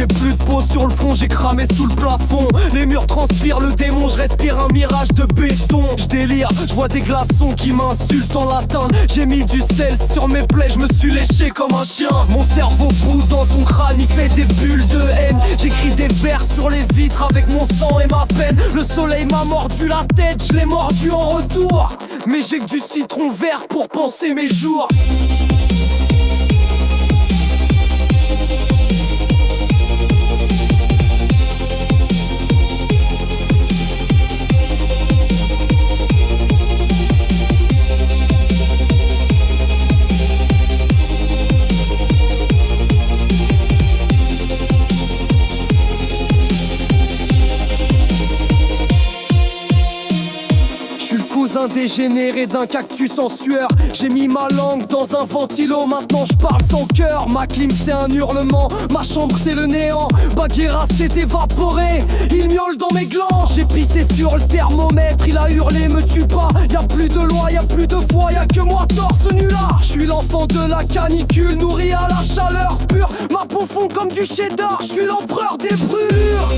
J'ai plus de peau sur le front, j'ai cramé sous le plafond. Les murs transpirent le démon, je respire un mirage de béton. Je délire, je vois des glaçons qui m'insultent en latin. J'ai mis du sel sur mes plaies, je me suis léché comme un chien. Mon cerveau bout dans son crâne, il fait des bulles de haine. J'écris des vers sur les vitres avec mon sang et ma peine. Le soleil m'a mordu la tête, je l'ai mordu en retour. Mais j'ai que du citron vert pour penser mes jours. Un dégénéré d'un cactus en sueur. J'ai mis ma langue dans un ventilo, maintenant je parle sans cœur. Ma clim c'est un hurlement, ma chambre c'est le néant. Bagheera s'est évaporé, il miaule dans mes glands. J'ai pissé sur le thermomètre, il a hurlé me tue pas. Y'a plus de loi, y'a plus de foi, y'a que moi torse nu là. Je suis l'enfant de la canicule, nourri à la chaleur pure. Ma peau fond comme du cheddar, je suis l'empereur des brûlures.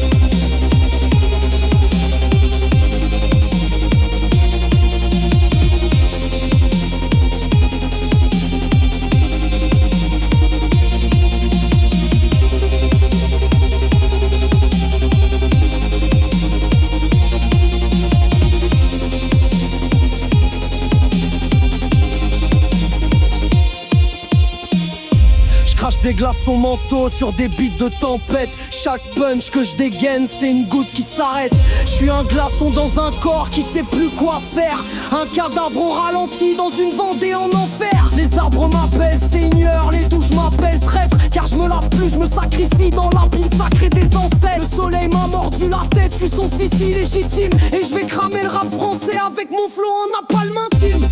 Des glaçons mentaux sur des beats de tempête. Chaque punch que je dégaine c'est une goutte qui s'arrête. Je suis un glaçon dans un corps qui sait plus quoi faire. Un cadavre au ralenti dans une Vendée en enfer. Les arbres m'appellent seigneur, les douches m'appellent traître. Car je me lave plus, je me sacrifie dans l'abîme sacré des ancêtres. Le soleil m'a mordu la tête, je suis son fils illégitime. Et je vais cramer le rap français avec mon flow en napalm intime.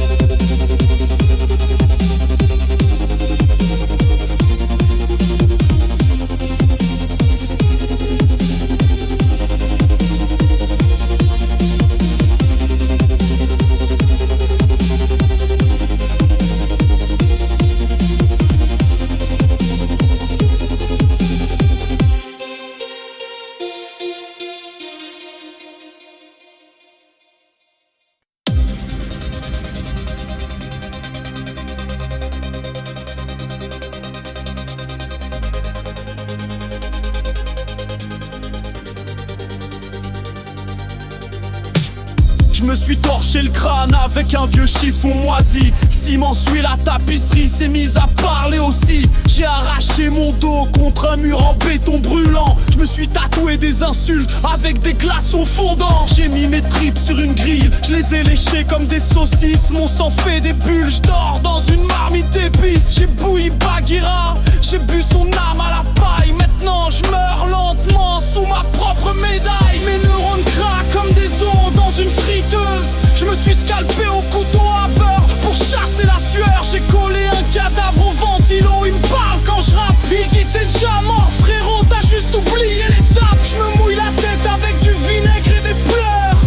Je me suis torché le crâne avec un vieux chiffon moisi. Ciment suit la tapisserie, s'est mise à parler aussi. J'ai arraché mon dos contre un mur en béton brûlant. Je me suis tatoué des insultes avec des glaçons fondants. J'ai mis mes tripes sur une grille, je les ai léchées comme des saucisses. Mon sang fait des bulles, je dors dans une marmite d'épices. J'ai bouilli Bagheera, j'ai bu son âme à la paille. Maintenant je meurs lentement sous ma propre médaille. Mes neurones craquent comme des os dans une friteuse. Je me suis scalpé au couteau à beurre pour chasser la sueur. J'ai collé un cadavre au ventilo, il me parle quand je rappe. Il dit t'es déjà mort frérot, t'as juste oublié l'étape. Je me mouille la tête avec du vinaigre et des pleurs.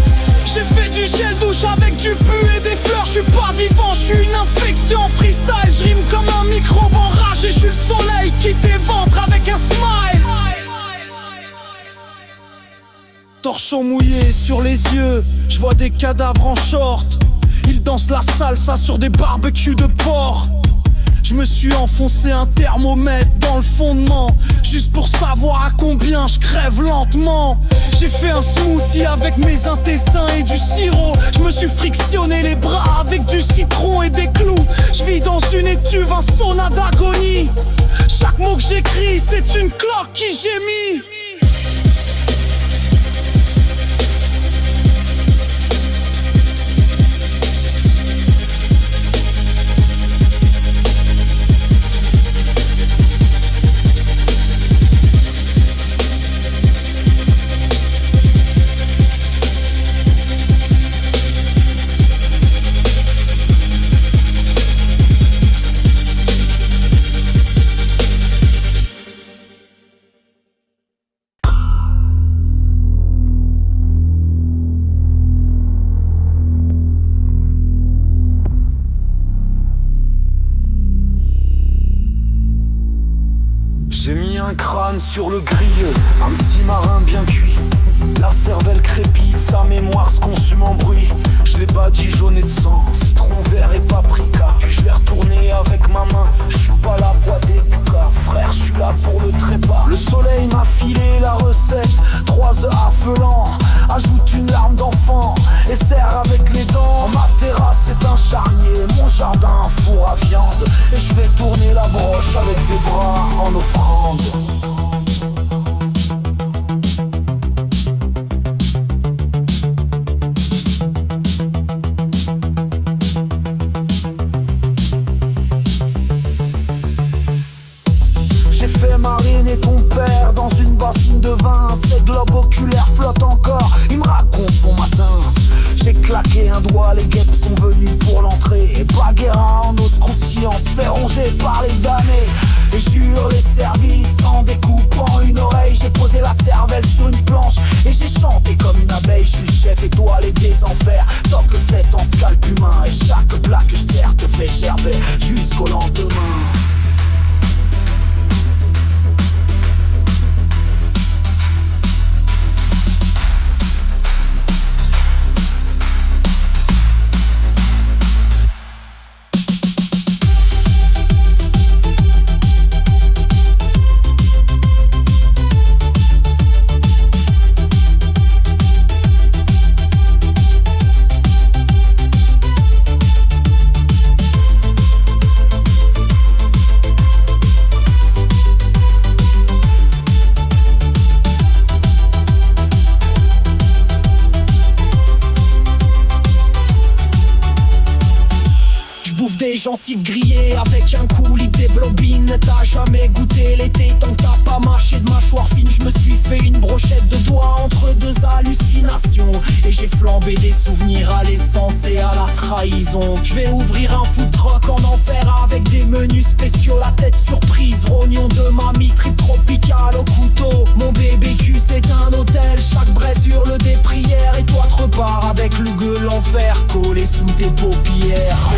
J'ai fait du gel douche avec du pu et des fleurs. Je suis pas vivant, je suis une infection freestyle. Je rime comme un microbe enragé. Je suis le soleil qui t'éventre avec un smile. Torchon mouillé sur les yeux, je vois des cadavres en short. Ils dansent la salsa sur des barbecues de porc. Je me suis enfoncé un thermomètre dans le fondement, juste pour savoir à combien je crève lentement. J'ai fait un smoothie avec mes intestins et du sirop. Je me suis frictionné les bras avec du citron et des clous. Je vis dans une étuve, un sauna d'agonie. Chaque mot que j'écris, c'est une cloque qui gémit. crâne sur le grill, un petit marin bien cuit. La cervelle crépite, sa mémoire se consume en bruit. Je l'ai badigeonné de sang, citron vert et paprika. Puis je l'ai retourné avec ma main, je suis pas là pour des boucas. Frère, je suis là pour le trépas. Le soleil m'a filé la recette, 3 œufs affelants. Ajoute une larme d'enfant et serre avec les dents. Ma terrasse c'est un charnier, mon jardin un four à viande. Et je vais tourner la broche avec des bras en offrande. Mariner ton père dans une bassine de vin. Ses globes oculaires flottent encore, il me raconte son matin. J'ai claqué un doigt, les guêpes sont venues pour l'entrée. Et Baguera en os croustillant se fait ronger par les damnés. Et jure les services en découpant une oreille. J'ai posé la cervelle sur une planche et j'ai chanté comme une abeille. Je suis le chef étoilé des enfers, toc le fait en scalp humain. Et chaque plat que je sers te fait gerber jusqu'au lendemain. Gencives grillées avec un coulis d'hémoglobine. T'as jamais goûté l'été tant que t'as pas mâché de mâchoire fine. Je me suis fait une brochette de doigts entre 2 hallucinations. Et j'ai flambé des souvenirs à l'essence et à la trahison. Je vais ouvrir un food truck en enfer avec des menus spéciaux. La tête surprise, rognon de mamie, trip tropical au couteau. Mon BBQ c'est un hôtel, chaque braise hurle des prières. Et toi te repars avec le gueule l'enfer collé sous tes paupières.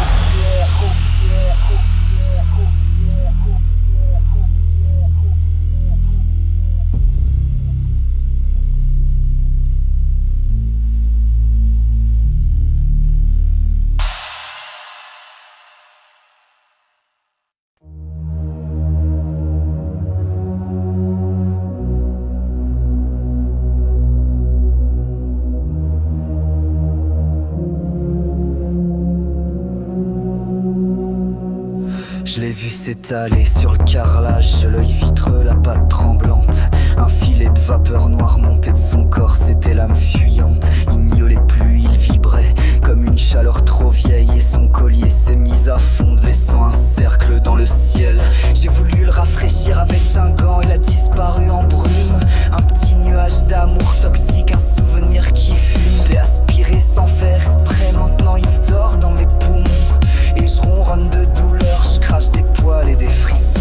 Je l'ai vu s'étaler sur le carrelage, l'œil vitreux, la patte tremblante. Un filet de vapeur noire montait de son corps, c'était l'âme fuyante. Il miaulait plus, il vibrait comme une chaleur trop vieille. Et son collier s'est mis à fondre, laissant un cercle dans le ciel. J'ai voulu le rafraîchir avec un gant, il a disparu en brume. Un petit nuage d'amour toxique, un souvenir qui fume. Je l'ai aspiré sans faire exprès, maintenant il dort dans mes poumons. Et je ronronne de douleur, je crache des poils et des frissons.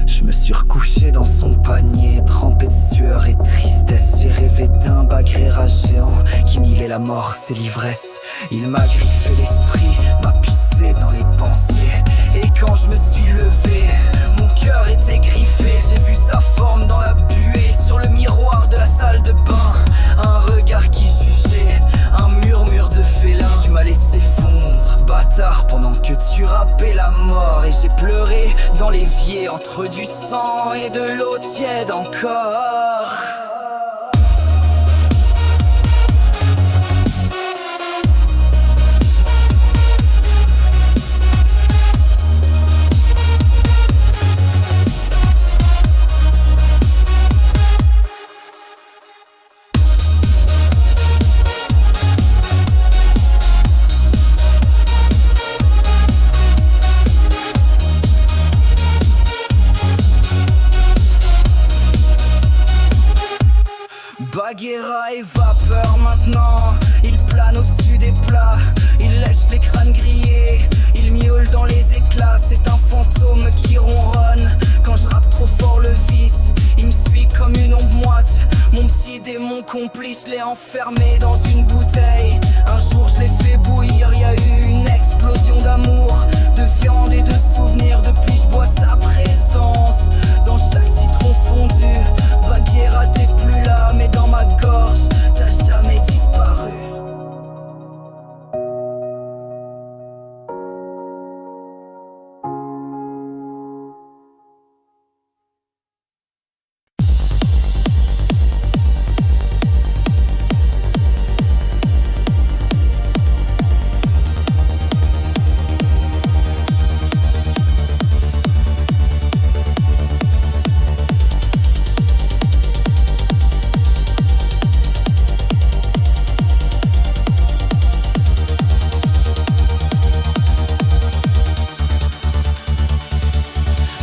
Je me suis recouché dans son panier, trempé de sueur et tristesse. J'ai rêvé d'un bagréra géant qui milait la mort, c'est l'ivresse. Il m'a griffé l'esprit, m'a pissé dans les pensées. Et quand je me suis levé, mon cœur était griffé. J'ai vu sa forme dans la buée, sur le miroir de la salle de bain. Un regard qui jugeait, un murmure de félin. Tu m'as laissé fondre, bâtard, pendant que tu rappais la mort. Et j'ai pleuré dans l'évier, entre du sang et de l'eau tiède encore. Bagheera et vapeur maintenant. Il plane au-dessus des plats, il lèche les crânes grillés, il miaule dans les éclats. C'est un fantôme qui ronronne quand je rappe trop fort le vice. Il me suit comme une ombre moite, mon petit démon complice. Je l'ai enfermé dans une bouteille, un jour je l'ai fait bouillir. Y a eu une explosion d'amour, de viande et de souvenirs. Depuis je bois sa présence dans chaque citron fondu. Bagheera t'es plus là, mais dans ma gorge t'as jamais disparu.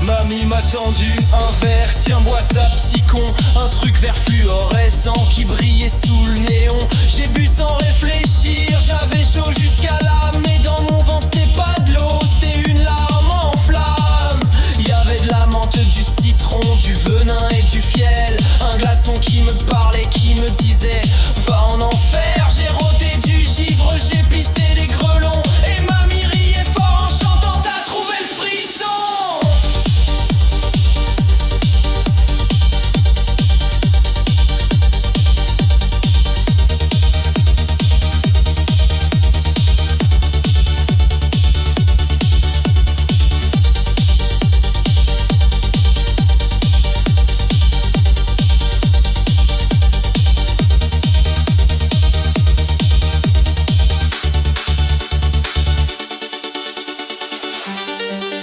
Mamie m'a tendu un verre, tiens bois ça petit con. Un truc vert fluorescent qui brillait sous le néon. J'ai bu sans réfléchir, j'avais chaud jusqu'à là. Mais dans mon ventre c'était pas de l'eau, c'était une larme en flammes. Y'avait de la menthe, du citron, du venin et du fiel. Un glaçon qui me parlait, qui me disait va en enfer. J'ai rôdé du givre, j'ai pissé des grelons. Et mamie riait fort en chantant, t'as trouvé le frisson.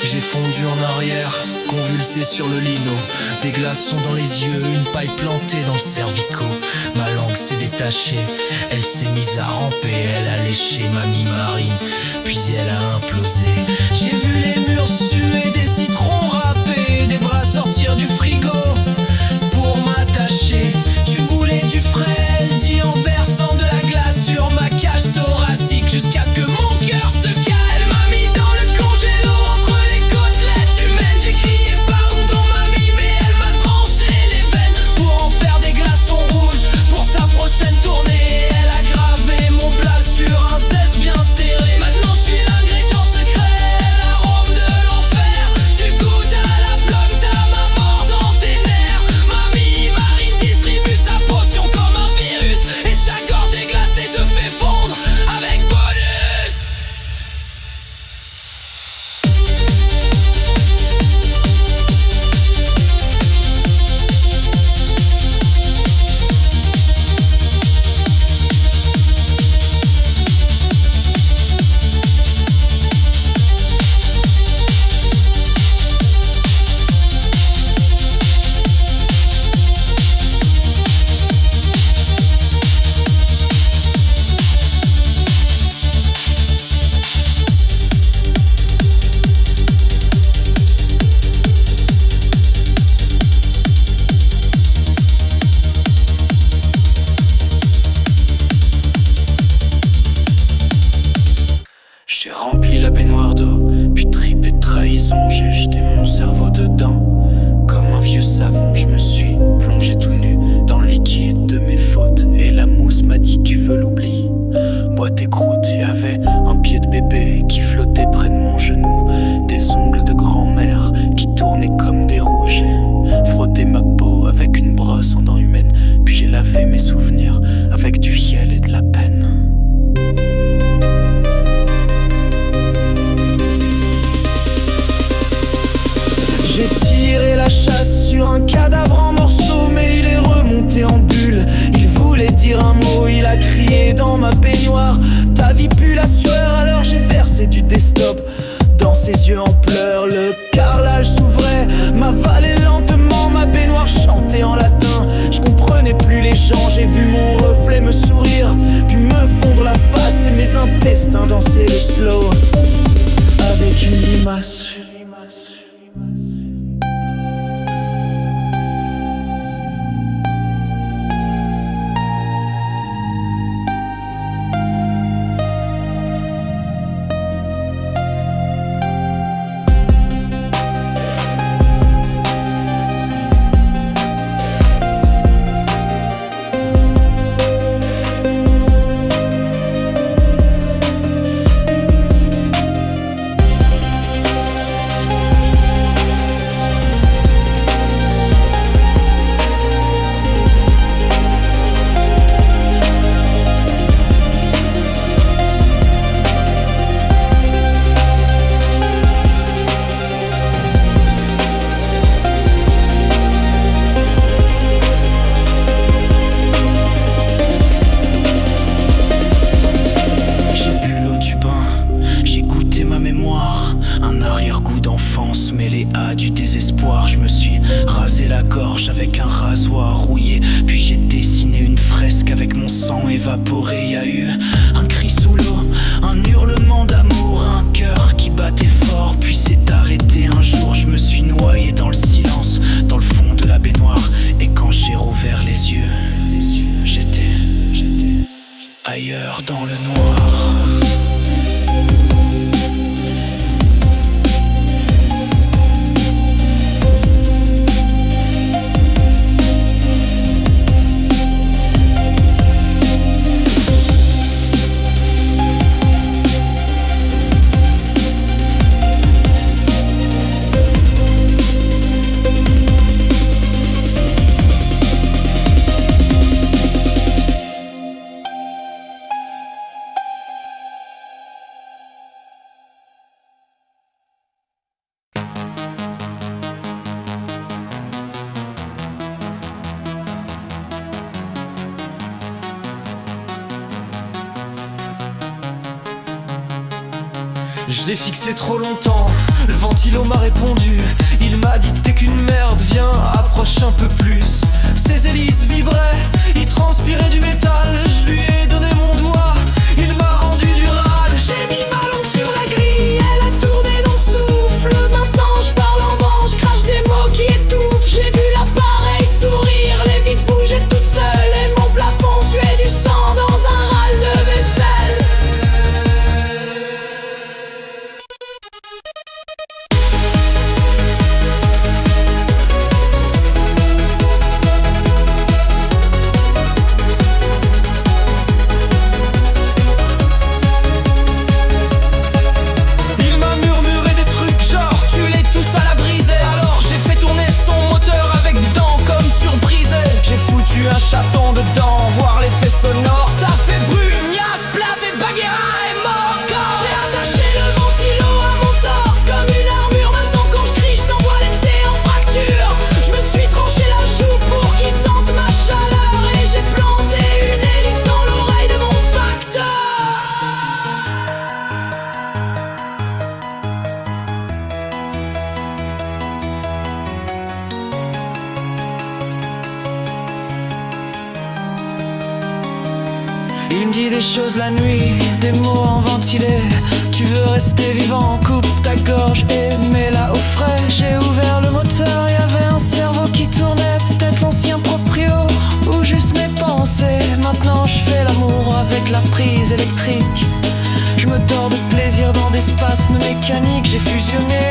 J'ai fondu en arrière, convulsé sur le lino. Des glaçons dans les yeux, une paille plantée dans le cervico. Ma langue s'est détachée, elle s'est mise à ramper. Elle a léché mamie Marine, puis elle a implosé. J'ai vu les murs suer, des citrons râpés, des bras sortir du frigo pour m'attacher. Tu voulais du frêle, dit en versant de la glace sur ma cage thoracique, jusqu'à ce que mon cœur se cale. Mamie dans le congélo, entre les côtelettes humaines. J'ai crié pardon mamie, mais elle m'a tranché les veines pour en faire des glaçons rouges. Pour sa prochaine tournée, elle a gravé mon plat sur un cesse bien serré. Maintenant je suis l'ingrédient secret, l'arôme de l'enfer. Tu goûtes à la flamme, ta main mort dans tes nerfs. Mamie Marine distribue sa potion comme un virus, et chaque gorgée glacée te fait fondre avec bonus. J'ai rempli la baignoire d'eau, puis tripé de trahison. J'ai jeté mon cerveau dedans, comme un vieux savon. Je me suis plongé tout nu dans le liquide de mes fautes, et la mousse m'a dit tu veux l'oubli. Bois tes croûtes, y avait un pied de bébé qui flottait près de mon genou, des ongles de grand-mère qui tournaient comme des roues. J'ai frotté ma peau avec une brosse en dents humaines, puis j'ai lavé mes souvenirs avec du fiel et de la peine. J'ai tiré la chasse sur un cadavre en morceaux, mais il est remonté en bulle. Il voulait dire un mot, il a crié dans ma baignoire. Ta vie pue la sueur, alors j'ai versé du desktop. Dans ses yeux en pleurs, le carrelage s'ouvrait, m'avalait lentement, ma baignoire chantait en latin. Je comprenais plus les gens, j'ai vu mon reflet me sourire, puis me fondre la face et mes intestins danser le slow avec une limace. évaporé. Y a eu un cri sous l'eau, un hurlement d'amour, un cœur qui battait fort puis s'est arrêté. Un jour je me suis noyé dans le silence, dans le fond de la baignoire. Et quand j'ai rouvert les yeux, j'étais ailleurs dans le noir. Je l'ai fixé trop longtemps, le ventilo m'a répondu. Il m'a dit t'es qu'une merde, viens, approche un peu plus. Ses hélices vibraient, il transpirait du métal. Je lui ai donné mon doigt, il m'a rendu du râle. J'ai mis ma langue sur la grille, elle a tourné dans le souffle. Maintenant je parle en vent, je crache des mots qui étouffent. J'ai vu l'appareil sourire, les vitres bougeaient toutes seules. Et mon plafond suait du sang dans un râle de vaisselle. Un chaton dedans, voir l'effet sonore, ça fait bruit, Mias, Plaf et Bagheera est mort. J'ai attaché le ventilo à mon torse comme une armure. Maintenant quand je crie, je t'envoie l'été en fracture. Je me suis tranché la joue pour qu'il sente ma chaleur. Et j'ai planté une hélice dans l'oreille de mon facteur. Il me dit des choses la nuit, des mots en ventilé. Tu veux rester vivant, coupe ta gorge et mets-la au frais. J'ai ouvert le moteur, y'avait un cerveau qui tournait. Peut-être l'ancien proprio, ou juste mes pensées. Maintenant je fais l'amour avec la prise électrique. Je me tords de plaisir dans des spasmes mécaniques. J'ai fusionné